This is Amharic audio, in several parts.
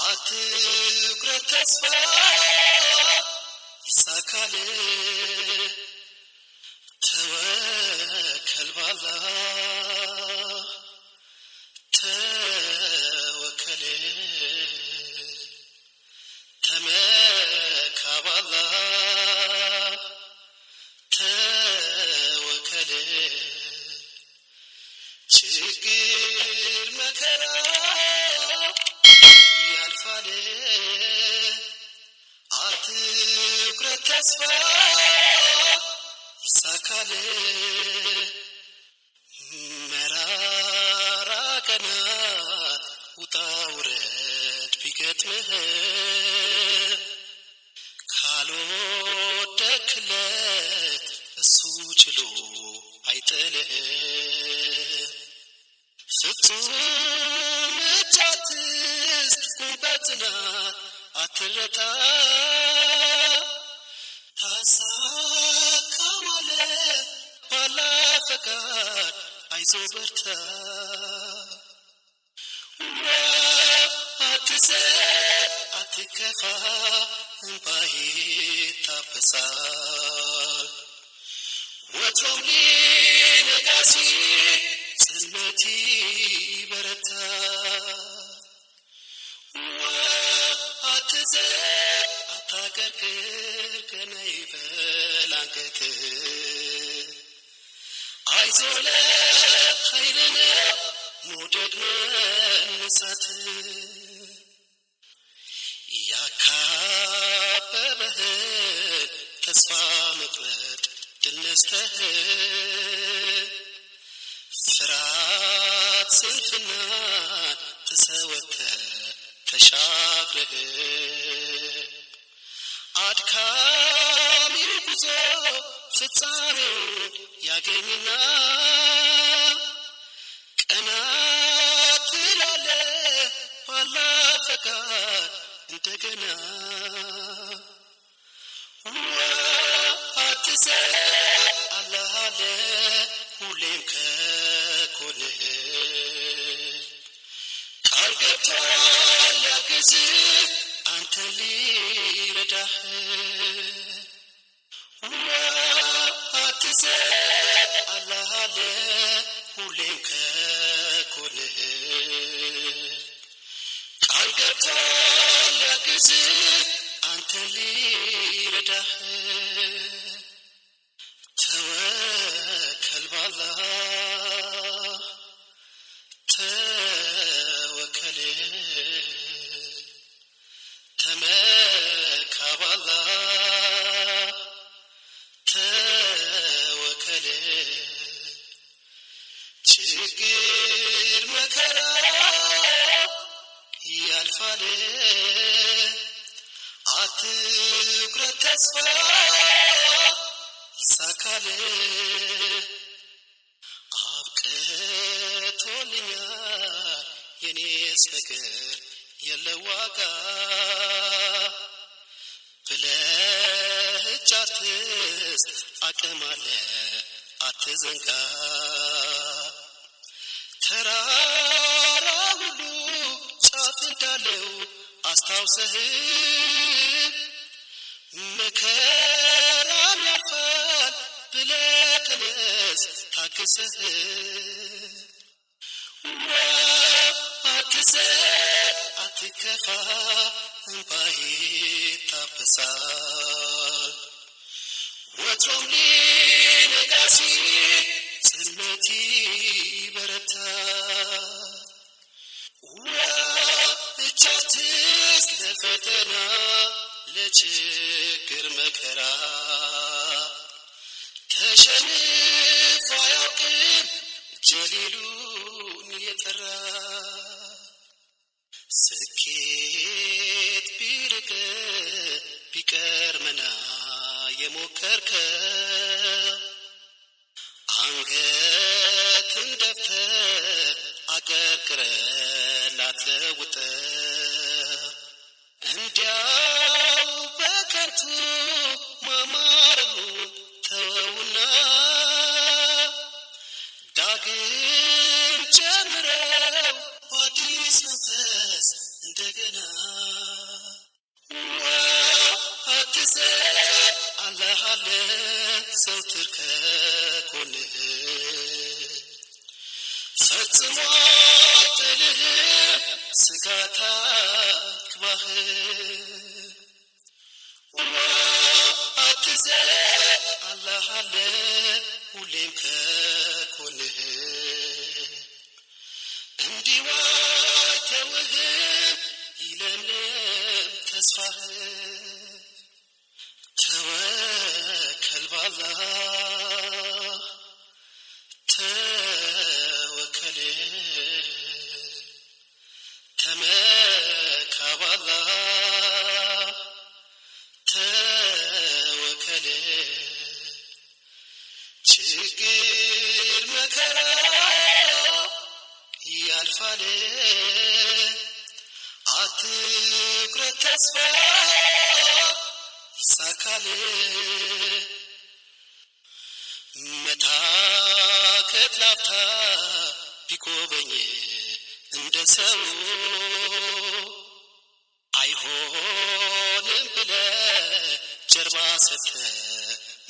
አትቁረጥ ተስፋ ይሳካል ተወከል ባላህ ተወከል ተመካ ባላህ ተወከል ችግር መከራ ያልፋል አትቁረጥ ተስፋ ይሳካል መራራ ቀናት ውጣ ውረድ ቢገጥምህ ካልወደክለት እሱ ችሎ አይጥልህ ፍጹም እጅ አትስጥ በጽናት አትረታ ታሳካዋለህ ባላህ ፈቃድ አይዞህ በርታ አትዘን አትከፋ እንባህ ይታበሳል ወትሮም ሊነጋ ሲል ጽልመት ይበረታል አትዘን አታቀርቅር ቀና ይበል አንገትህ አይዞህ ለኃይል ነው መውደቅ መነሳት ያካበበህን ተስፋ መቁረጥ ድል ነስተህ ፍርሃት ስንፍናን ተሰወጥተህ ተሻግረህ አድካሚው ጉዞ ፍጻሜውን ያገኝና ቀና ትላለህ ባላህ ፈቃድ እንደገና አትዘን አላህ አለ ሁሌም ከጎንህ ቃል ገብቷል ሊያግዝህ አንተን ሊረዳህ አትዘን አላህ አለ ሁሌም ከጎንህ ቃል ገብቷል ሊያግዝህ አንተን ሊረዳህ ተወከል ባላህ ተወከል ተመካ ባላህ ተወከል ችግር መከራ ያልፋል አትቁረጥ ተስፋ ይሳካል አብቅቶልኛል የኔስ ነገር የለው ዋጋ ብለህ እጅ አትስጥ አቅም አለ አትዘንጋ ተራራ ሁሉ ጫፍ እንዳለው አስታውሰህ መከራም ያልፋል ብለህ ተነስ ታግሰህ አትዘን አትከፋ እንባህ ይታበሳል ወትሮም ሊነጋ ሲል ጽልመት ይበረታል እጅ አትስጥ ለፈተና ለችግር መከራ ተሸንፎ አያውቅም ጀሊሉን የጠራ ስኬት ቢርቅ ቢቀር መና የሞከርከው አንገትን ደፍተህ አቀርቅረህ ላትለውጠው እንዲያው በከንቱ ማማሩን ተወውና ዳግም ጀምረው በአዲስ መንፈስ እንደገና አትዘን አላህ አለ ዘወትር ከጎንህ ፈጽሞ አይጥልህም ስጋት አይግባህ አትዘን አላህ አለ ሁሌም ከጎንህ እንዲህ አይተውህም ይለምልም ተስፋህ ተወከል በአላህ ተወከል ተመካ በአላህ ተወከል ችግር መከራ ያልፋል አትቁረጥ ተስፋ ይሳካል መታከት ላፍታ ቢጎበኝ እንደ ሰው አይሆንም ብለህ ጀርባ ሰጥተህ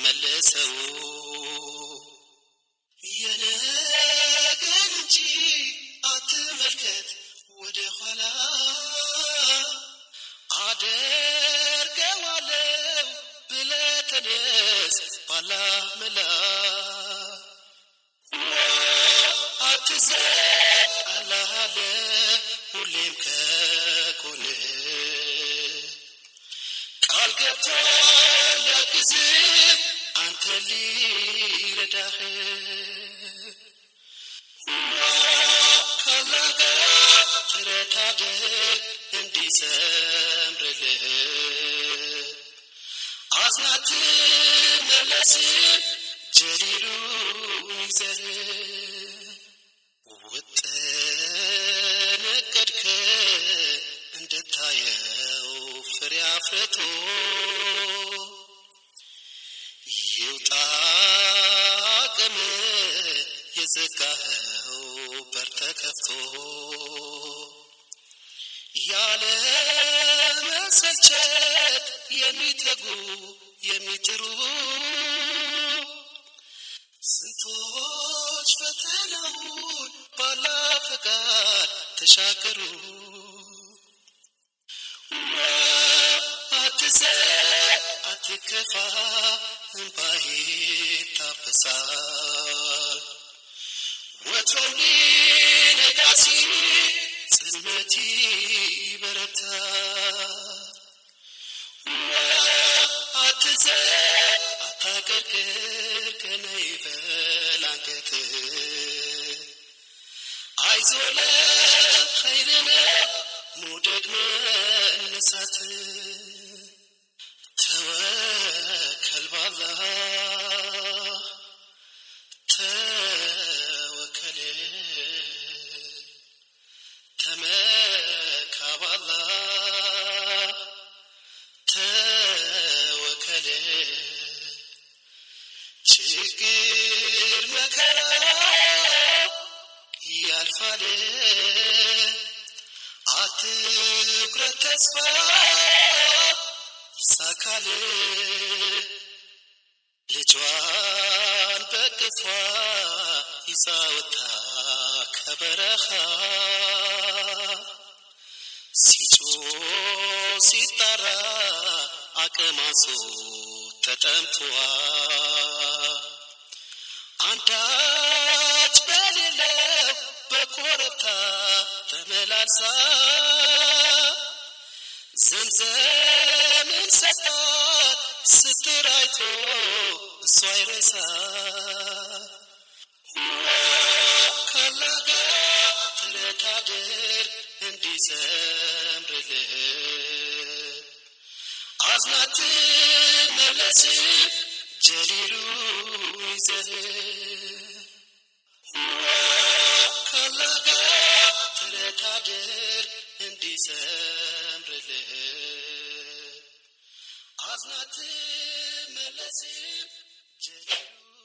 መልሰው የነገን እንጂ አትመልከት ወደ ኋላ አደርገዋለሁ ብለህ ተነስ ባላህ መላ አትዘን አላህ አለ ሁሌም ከጎንህ ቃል ገብቶ ሊያግዝህ አንተን ሊረዳህ ከአላህ ጋር ጥረት አድርግ እንዲሰምርልህ አዝነህ አትመለስም ጀሊሉን ይዘህ ውጥን እቅድክ እንድታየው ፍሬ አፍርቶ ይውጣ አቅም የዘጋኸው በር ተከፍቶ ያለ መሰልቸት የሚተጉ የሚጥሩ ስንቶች ፈተናውን ባላህ ፈቃድ ተሻገሩ አትዘን አትከፋ እንባህ ይታበሳል ወትሮም ሊነጋ ሲል ጽልመት ይበረታል አትዘን አታቀርቅር ቀና ይበል አንገትህ አይዞህ ለኸይር ነው መውደቅ መነሳት ተወከል በአላህ ተወከል ተመካ በአላህ ተወከል ችግር መከራ ያልፋል አትቁረጥ ተስፋ ይሳካል ልጇን በቅፏ ይዛ ወጥታ ከበረኻ ሲጮህ ሲጣራ አቅም አንሶ ተጠምቷ አንዳች በሌለው በኮረብታ ተመላልሳ ዘምዘምን ሰጣት ስትራይቶ እሷ አይረሳ ካላህ ጋር ጥረት አድርግ እንዲሰምርልህ አዝነህ አትመለስም ጀሊሉን ይዘህ ካላህ ጋር ጥረት አድርግ እንዲሰምርልህ አዝነህ አትመለስም ጀሊሉን